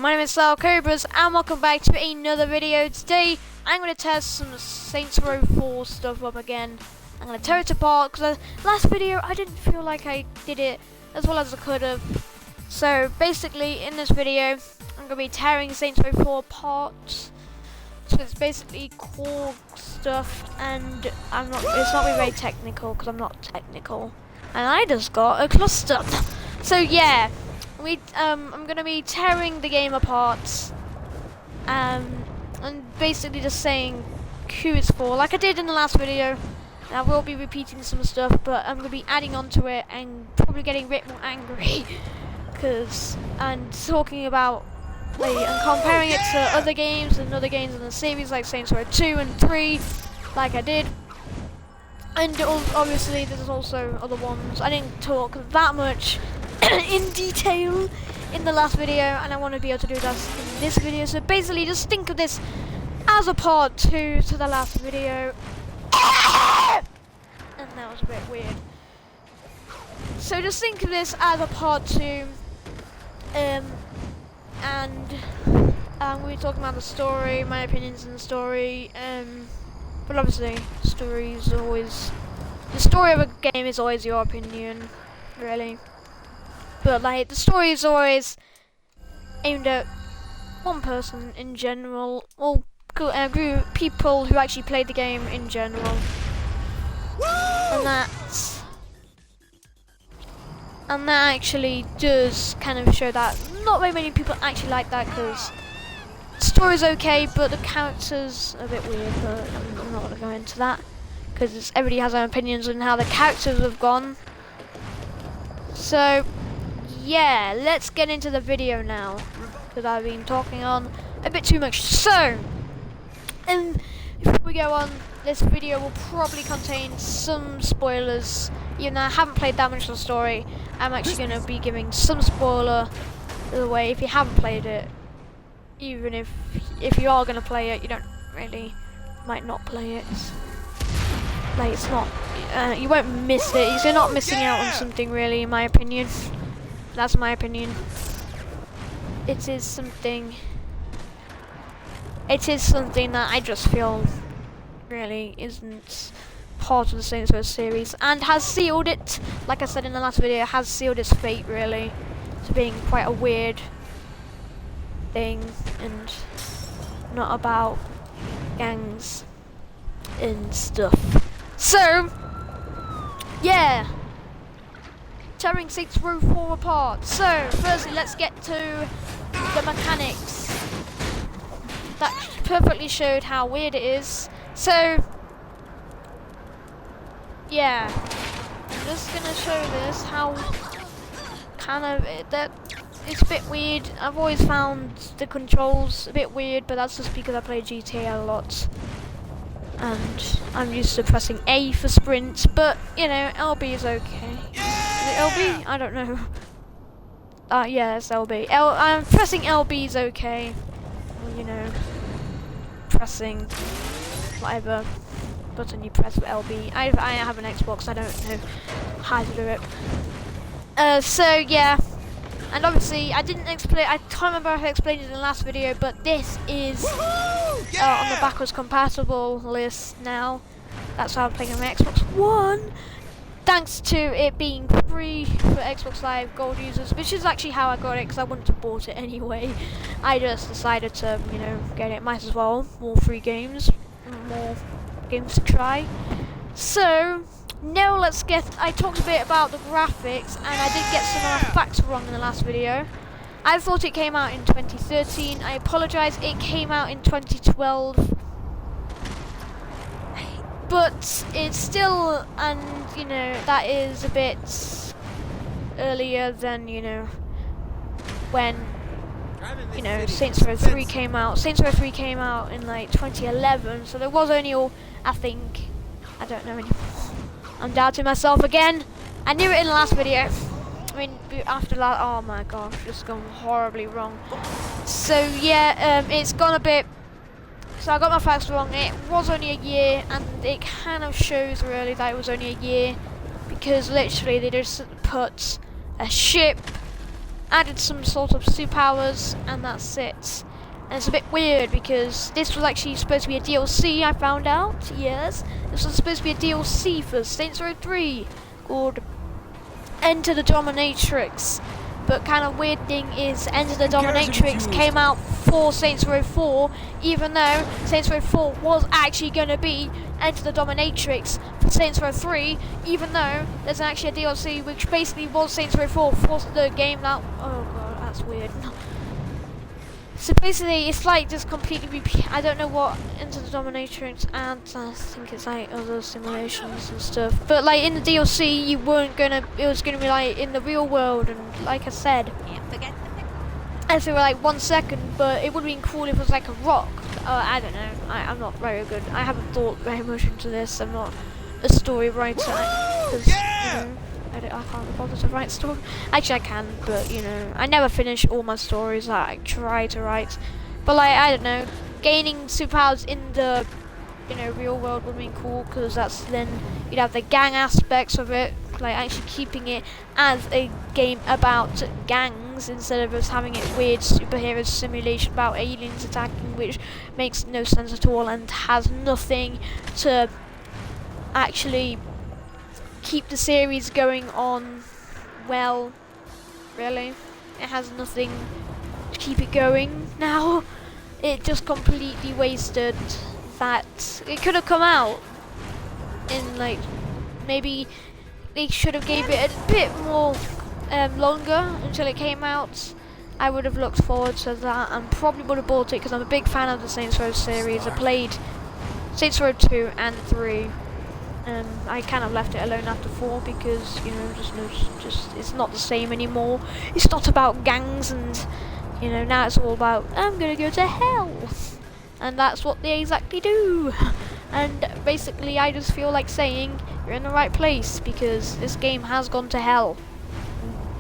my name is Sal Cobras and welcome back to another video. Today I'm going to test some Saints Row 4 stuff up again. I'm going to tear it apart because last video I didn't feel like I did it as well as I could have. So basically in this video I'm going to be tearing Saints Row 4 apart. So it's basically core stuff and it's not very technical because I'm not technical. And I just got a cluster. So yeah. I'm gonna be tearing the game apart, and basically just saying who it's for, like I did in the last video. I will be repeating some stuff, but I'm gonna be adding on to it and probably getting a bit more angry, and talking about and comparing it to other games and other games in the series like Saints Row 2 and 3, like I did. And obviously there's also other ones. I didn't talk that much in detail in the last video, and I want to be able to do that in this video. So basically just think of this as a part 2 to the last video. And that was a bit weird. So just think of this as a part 2, and we're talking about the story, my opinions on the story, but obviously the story of a game is always your opinion, really. But like the story is always aimed at one person in general, or people who actually played the game in general, and that actually does kind of show that not very many people actually like that, because the story's okay, but the characters are a bit weird. But I'm not going to go into that because everybody has their opinions on how the characters have gone. So yeah, let's get into the video now, because I've been talking on a bit too much. So, before we go on, this video will probably contain some spoilers. Even though I haven't played that much of the story, I'm actually going to be giving some spoiler away if you haven't played it. Even if you are going to play it, you might not play it. Like, it's not, you won't miss it. You're not missing out on something, really, in my opinion. That's my opinion. It is something that I just feel really isn't part of the Saints Row series, and has sealed it, like I said in the last video, has sealed its fate really to being quite a weird thing and not about gangs and stuff. So yeah, tearing Saints Row 4 apart. So firstly, let's get to the mechanics. That perfectly showed how weird it is. So yeah, I'm just gonna show this how that it's a bit weird. I've always found the controls a bit weird, but that's just because I play GTA a lot and I'm used to pressing A for sprint, but you know, LB is okay. Is it LB? I don't know. Yeah, it's LB. I'm pressing LB is okay. You know, pressing whatever button you press for LB. I have an Xbox. I don't know how to do it. So yeah, and obviously I didn't explain. I can't remember if I explained it in the last video, but this is on the backwards compatible list now. That's why I'm playing on my Xbox One, thanks to it being free for Xbox Live Gold users, which is actually how I got it, because I wouldn't have bought it anyway. I just decided to, you know, get it. Might as well. More free games, more games to try. So now let's get. I talked a bit about the graphics, and I did get some of the facts wrong in the last video. I thought it came out in 2013. I apologise. It came out in 2012. But it's still, and you know, that is a bit earlier than, you know, when, you know, Saints Row 3 came out. Saints Row 3 came out in like 2011, so there was only I don't know anymore. I'm doubting myself again. I knew it in the last video. I mean, after that, oh my gosh, it's gone horribly wrong. So yeah, it's gone a bit. So I got my facts wrong. It was only a year, and it kind of shows really that it was only a year, because literally they just put a ship added some sort of superpowers, and that's it. And it's a bit weird because this was actually supposed to be a DLC, I found out, yes. This was supposed to be a DLC for Saints Row 3 called Enter the Dominatrix. But kind of weird thing is Enter the Dominatrix came out for Saints Row 4, even though Saints Row 4 was actually going to be Enter the Dominatrix for Saints Row 3, even though there's actually a DLC which basically was Saints Row 4 for the game that... Oh god, that's weird. So basically, it's like just completely repeat. I don't know what Enter the Dominatrix adds. I think it's like other simulations and stuff. But like in the DLC, you weren't gonna. It was gonna be like in the real world, and like I said, as they were like 1 second. But it would have been cool if it was like a rock. I don't know. I'm not very good. I haven't thought very much into this. I'm not a story writer because I can't bother to write story. Actually, I can, but you know, I never finish all my stories that I try to write. But like, I don't know, gaining superpowers in the, you know, real world would be cool because that's then you'd have the gang aspects of it, like actually keeping it as a game about gangs instead of just having it weird superhero simulation about aliens attacking, which makes no sense at all and has nothing to actually keep the series going on. Well, really, it has nothing to keep it going now. It just completely wasted that. It could have come out in like, maybe they should have gave it a bit more longer until it came out. I would have looked forward to that and probably would have bought it because I'm a big fan of the Saints Row series. I played Saints Row 2 and 3. I kind of left it alone after 4 because, you know, just it's not the same anymore. It's not about gangs and, you know, now it's all about, I'm gonna go to hell. And that's what they exactly do. And basically I just feel like saying, you're in the right place because this game has gone to hell.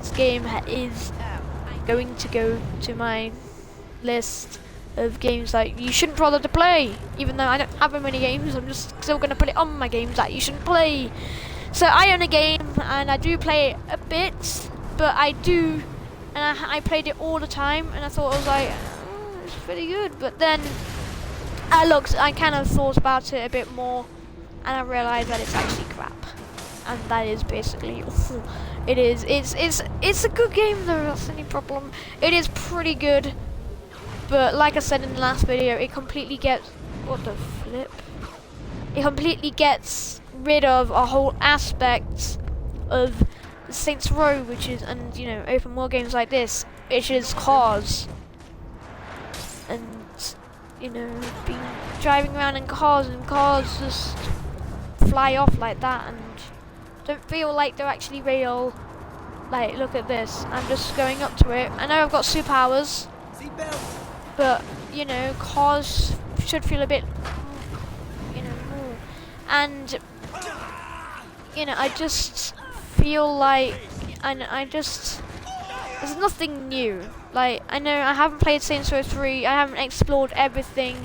This game is going to go to my list of games that you shouldn't bother to play. Even though I don't have very many games, I'm just still going to put it on my games that you shouldn't play. So I own a game and I do play it a bit, but I do, and I played it all the time and I thought, I was like, oh, it's pretty good. But then I kind of thought about it a bit more and I realised that it's actually crap. And that is basically all it is. It's a good game though, that's the only problem. It is pretty good. But like I said in the last video, it completely gets... What the flip? It completely gets rid of a whole aspect of Saints Row, which is, and you know, open world games like this, which is cars. And, you know, driving around in cars and cars just fly off like that and don't feel like they're actually real. Like, look at this. I'm just going up to it. I know I've got superpowers. But, you know, cars should feel a bit, you know, more. And, you know, I just feel like, there's nothing new. Like, I know I haven't played Saints Row 3, I haven't explored everything.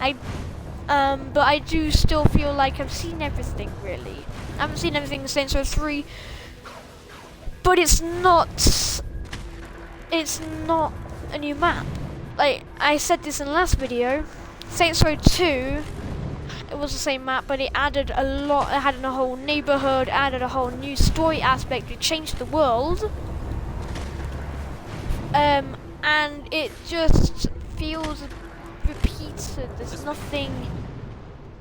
But I do still feel like I've seen everything, really. I haven't seen everything in Saints Row 3. But it's not a new map. Like I said this in the last video, Saints Row 2, it was the same map, but it added a lot. It had a whole neighborhood, added a whole new story aspect. It changed the world, and it just feels repeated. There's nothing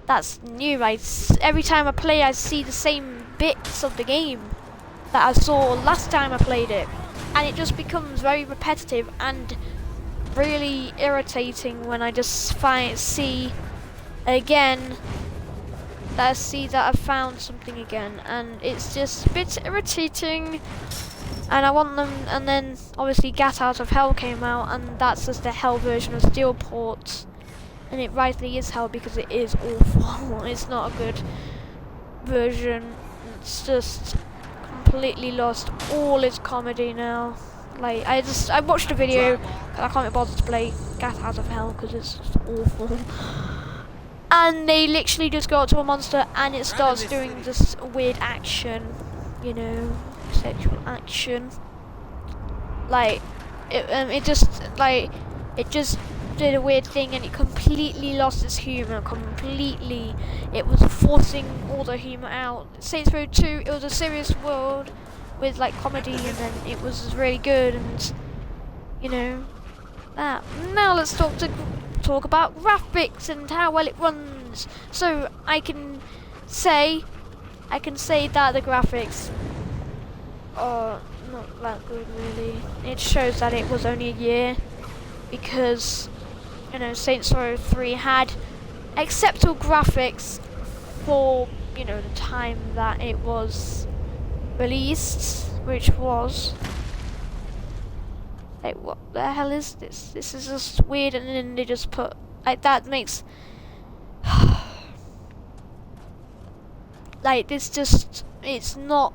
that's new. Every time I play, I see the same bits of the game that I saw last time I played it, and it just becomes very repetitive and really irritating when I just see again that I see that I've found something again, and it's just a bit irritating. And I want them. And then obviously Gat Out of Hell came out, and that's just the hell version of Steelport, and it rightly is hell because it is awful. It's not a good version. It's just completely lost all its comedy now. Like I watched a video and I can't be bothered to play Gat Out of Hell because it's just awful. And they literally just go up to a monster and it starts doing this weird action, you know, sexual action. Like, it just did a weird thing, and it completely lost its humor. Completely, it was forcing all the humor out. Saints Row 2, it was a serious world with like comedy, and then it was really good, and you know that. Now let's talk about graphics and how well it runs. So I can say that the graphics are not that good, really. It shows that it was only a year, because you know Saints Row 3 had acceptable graphics for the time that it was released, which was like, what the hell is this? This is just weird, and then they just put like that makes like this just it's not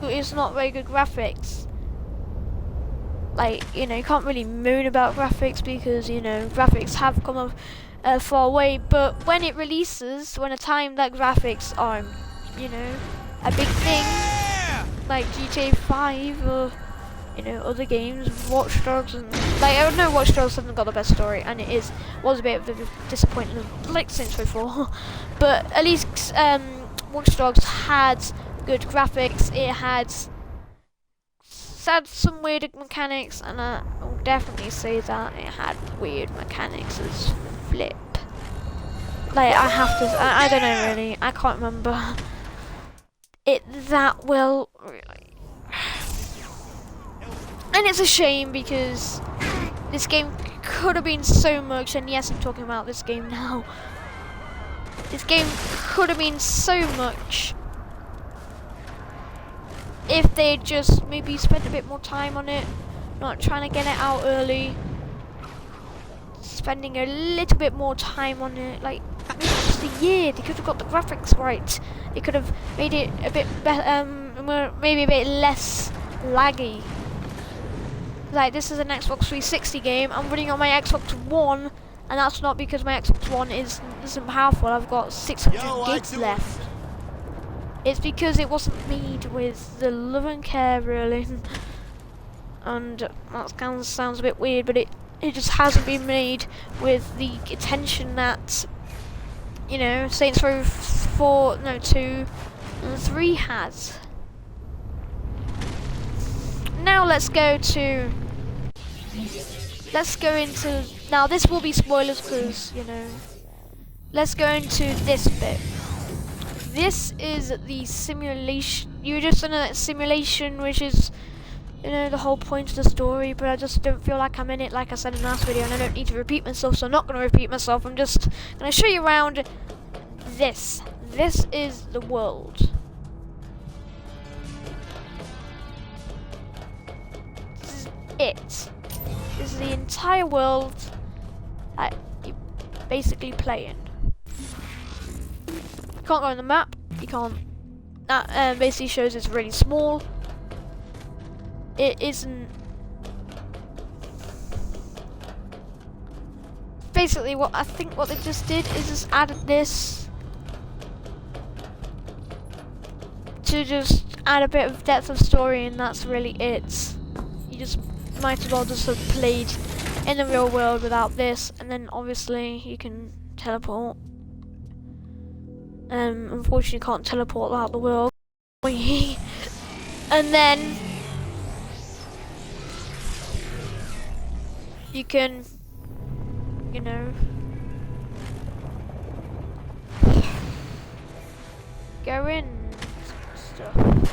very good graphics. Like, you can't really moan about graphics, because graphics have come a far way, but when it releases, when a time that graphics are a big thing, like GTA 5 or other games, Watch Dogs, and like I know Watch Dogs hasn't got the best story, and it was a bit of a disappointment, like Saints Row 4, but at least Watch Dogs had good graphics. It had some weird mechanics, and I will definitely say that it had weird mechanics as flip. Like, I don't know really, I can't remember it that well, really. And it's a shame, because this game could have been so much, and yes, I'm talking about this game now. This game could have been so much if they just maybe spent a bit more time on it, not trying to get it out early, spending a little bit more time on it, like maybe just a year. They could have got the graphics right. They could have made it a bit better, maybe a bit less laggy. Like, this is an Xbox 360 game. I'm running on my Xbox One, and that's not because my Xbox One isn't powerful. I've got 600 gigs left. It's because it wasn't made with the love and care, really. And that kind of sounds a bit weird, but it just hasn't been made with the attention that Saints Row 2 and 3 has. Now let's go into now this will be spoilers, because let's go into this bit. This is the simulation. You're just in a simulation, which is the whole point of the story, but I just don't feel like I'm in it, like I said in the last video, and I don't need to repeat myself, so I'm not going to repeat myself. I'm just going to show you around this. This is the world. This is the entire world that you basically play in. You can't go on the map. You can't. That basically shows it's really small. It isn't. Basically, what they just did is just added this to just add a bit of depth of story, and that's really it. You just might as well just have played in the real world without this, and then obviously you can teleport. Unfortunately, you can't teleport out the world. And then you can, go in and stuff. And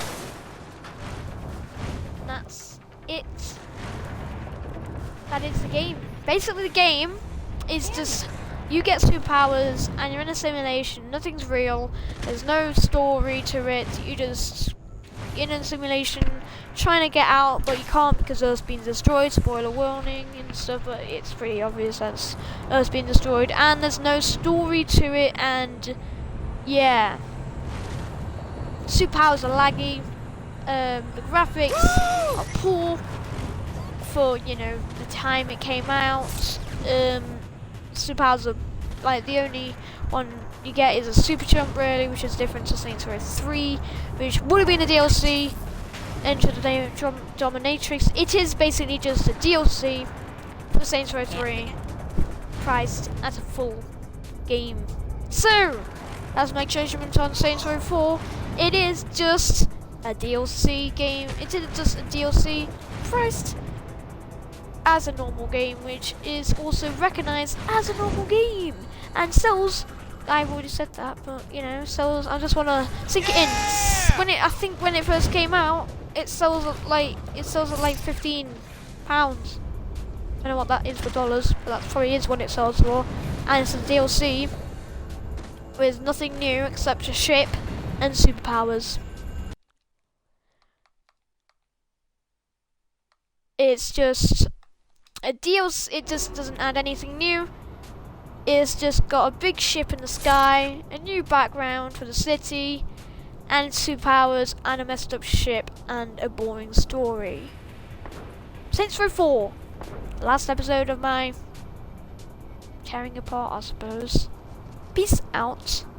that's it. That is the game. Basically, the game is just you get superpowers and you're in a simulation. Nothing's real. There's no story to it. You just in a simulation trying to get out, but you can't because Earth's been destroyed. Spoiler warning and stuff, but it's pretty obvious that Earth's been destroyed, and there's no story to it. And yeah, superpowers are laggy. The graphics are poor for the time it came out. Superpowers are like the only one you get is a super jump, really, which is different to Saints Row 3, which would have been a DLC. Enter the Dominatrix. It is basically just a DLC for Saints Row 3, priced as a full game. So, that's my judgment on Saints Row 4. It is just a DLC game. It is just a DLC priced as a normal game, which is also recognized as a normal game and sells. I've already said that, but you know, sells. I just want to sink it in. I think when it first came out, it sells at like £15. I don't know what that is for dollars, but that probably is what it sells for. And it's a DLC with nothing new except a ship and superpowers. It's just a DLC. It just doesn't add anything new. It's just got a big ship in the sky, a new background for the city, and superpowers, and a messed up ship, and a boring story. Saints Row 4. Last episode of my tearing apart, I suppose. Peace out.